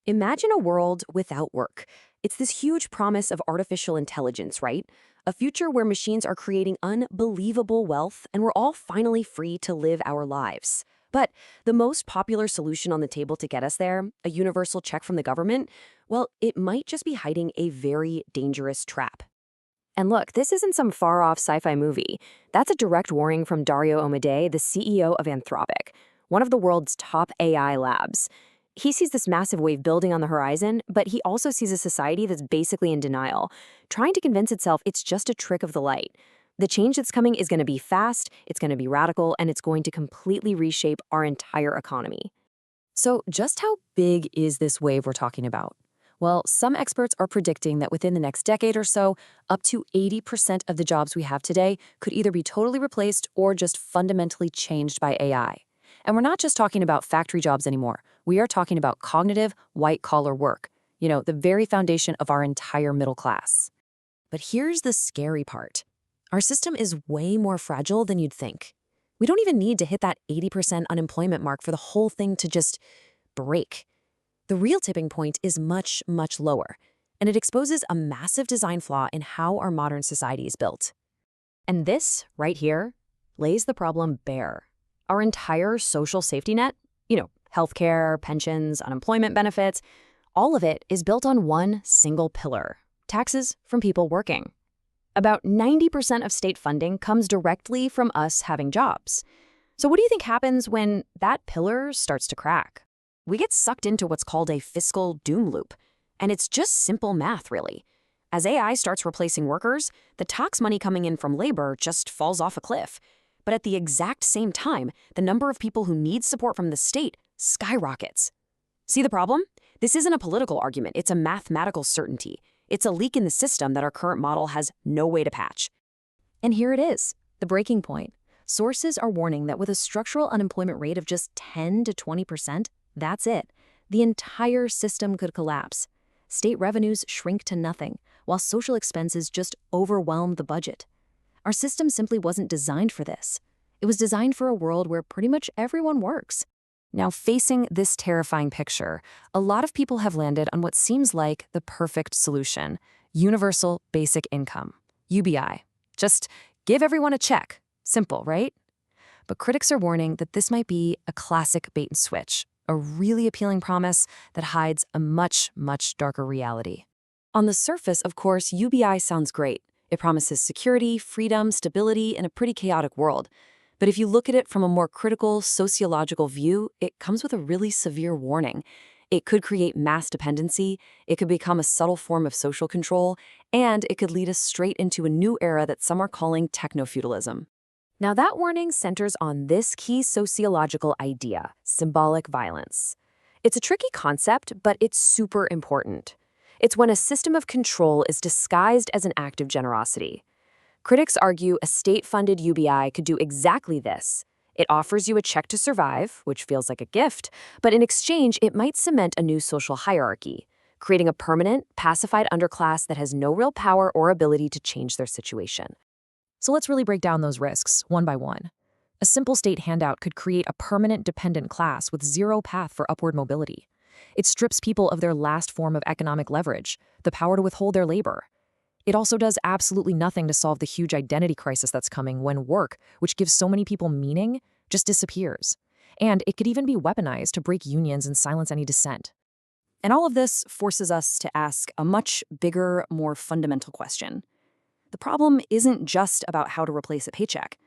Imagine a world without work. It's this huge promise of artificial intelligence, right? A future where machines are creating unbelievable wealth and we're all finally free to live our lives. But the most popular solution on the table to get us there, a universal check from the government, well, it might just be hiding a very dangerous trap. And look, this isn't some far-off sci-fi movie. That's a direct warning from Dario Amodei, the CEO of Anthropic, one of the world's top AI labs. He sees this massive wave building on the horizon, but he also sees a society that's basically in denial, trying to convince itself it's just a trick of the light. The change that's coming is going to be fast, it's going to be radical, and it's going to completely reshape our entire economy. So just how big is this wave we're talking about? Well, some experts are predicting that within the next decade or so, up to 80% of the jobs we have today could either be totally replaced or just fundamentally changed by AI. And we're not just talking about factory jobs anymore. We are talking about cognitive, white-collar work, the very foundation of our entire middle class. But here's the scary part. Our system is way more fragile than you'd think. We don't even need to hit that 80% unemployment mark for the whole thing to just break. The real tipping point is much, much lower, and it exposes a massive design flaw in how our modern society is built. And this, right here, lays the problem bare. Our entire social safety net, healthcare, pensions, unemployment benefits, all of it is built on one single pillar: taxes from people working. About 90% of state funding comes directly from us having jobs. So what do you think happens when that pillar starts to crack? We get sucked into what's called a fiscal doom loop. And it's just simple math, really. As AI starts replacing workers, the tax money coming in from labor just falls off a cliff. But at the exact same time, the number of people who need support from the state skyrockets. See the problem? This isn't a political argument, it's a mathematical certainty. It's a leak in the system that our current model has no way to patch. And here it is, the breaking point. Sources are warning that with a structural unemployment rate of just 10 to 20%, that's it. The entire system could collapse. State revenues shrink to nothing, while social expenses just overwhelm the budget. Our system simply wasn't designed for this. It was designed for a world where pretty much everyone works. Now, facing this terrifying picture, a lot of people have landed on what seems like the perfect solution: universal basic income, UBI. Just give everyone a check. Simple, right? But critics are warning that this might be a classic bait and switch, a really appealing promise that hides a much, much darker reality. On the surface, of course, UBI sounds great. It promises security, freedom, stability in a pretty chaotic world. But if you look at it from a more critical, sociological view, it comes with a really severe warning. It could create mass dependency, it could become a subtle form of social control, and it could lead us straight into a new era that some are calling technofeudalism. Now, that warning centers on this key sociological idea: symbolic violence. It's a tricky concept, but it's super important. It's when a system of control is disguised as an act of generosity. Critics argue a state-funded UBI could do exactly this. It offers you a check to survive, which feels like a gift, but in exchange, it might cement a new social hierarchy, creating a permanent, pacified underclass that has no real power or ability to change their situation. So let's really break down those risks, one by one. A simple state handout could create a permanent dependent class with zero path for upward mobility. It strips people of their last form of economic leverage, the power to withhold their labor. It also does absolutely nothing to solve the huge identity crisis that's coming when work, which gives so many people meaning, just disappears. And it could even be weaponized to break unions and silence any dissent. And all of this forces us to ask a much bigger, more fundamental question. The problem isn't just about how to replace a paycheck.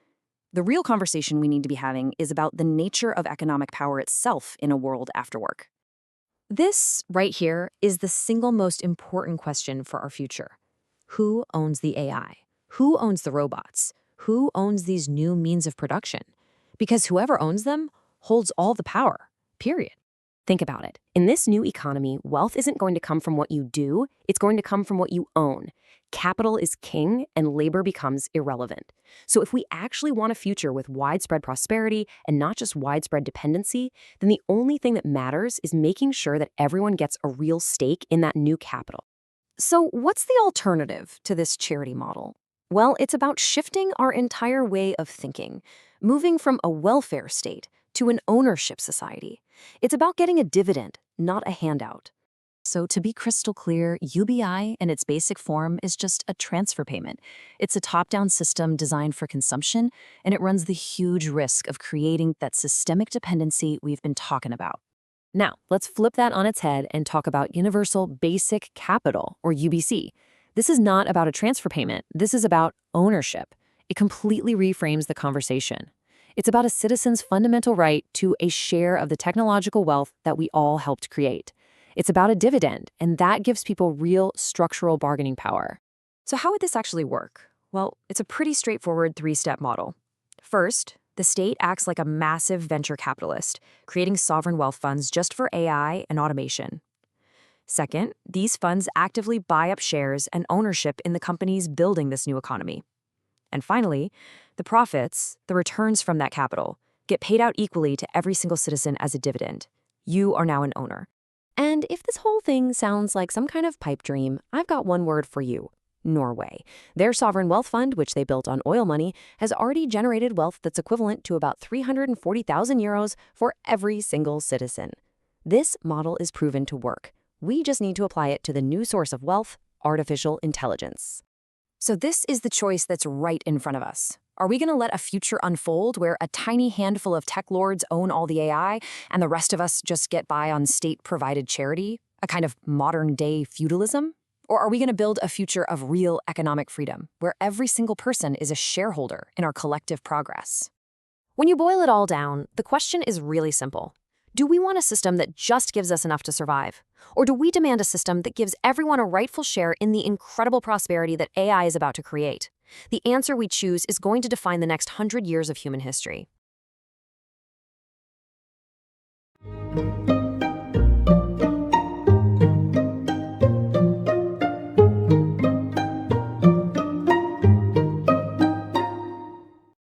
The real conversation we need to be having is about the nature of economic power itself in a world after work. This, right here, is the single most important question for our future. Who owns the AI? Who owns the robots? Who owns these new means of production? Because whoever owns them holds all the power, period. Think about it. In this new economy, wealth isn't going to come from what you do, it's going to come from what you own. Capital is king, and labor becomes irrelevant. So if we actually want a future with widespread prosperity and not just widespread dependency, then the only thing that matters is making sure that everyone gets a real stake in that new capital. So what's the alternative to this charity model? Well, it's about shifting our entire way of thinking, moving from a welfare state to an ownership society. It's about getting a dividend, not a handout. So to be crystal clear, UBI in its basic form is just a transfer payment. It's a top-down system designed for consumption, and it runs the huge risk of creating that systemic dependency we've been talking about. Now, let's flip that on its head and talk about Universal Basic Capital, or UBC. This is not about a transfer payment. This is about ownership. It completely reframes the conversation. It's about a citizen's fundamental right to a share of the technological wealth that we all helped create. It's about a dividend, and that gives people real structural bargaining power. So how would this actually work? Well, it's a pretty straightforward three-step model. First, the state acts like a massive venture capitalist, creating sovereign wealth funds just for AI and automation. Second, these funds actively buy up shares and ownership in the companies building this new economy. And finally, the profits, the returns from that capital, get paid out equally to every single citizen as a dividend. You are now an owner. And if this whole thing sounds like some kind of pipe dream, I've got one word for you: Norway. Their sovereign wealth fund, which they built on oil money, has already generated wealth that's equivalent to about 340,000 euros for every single citizen. This model is proven to work. We just need to apply it to the new source of wealth, artificial intelligence. So this is the choice that's right in front of us. Are we going to let a future unfold where a tiny handful of tech lords own all the AI and the rest of us just get by on state-provided charity, a kind of modern-day feudalism? Or are we going to build a future of real economic freedom, where every single person is a shareholder in our collective progress? When you boil it all down, the question is really simple. Do we want a system that just gives us enough to survive? Or do we demand a system that gives everyone a rightful share in the incredible prosperity that AI is about to create? The answer we choose is going to define the next 100 years of human history.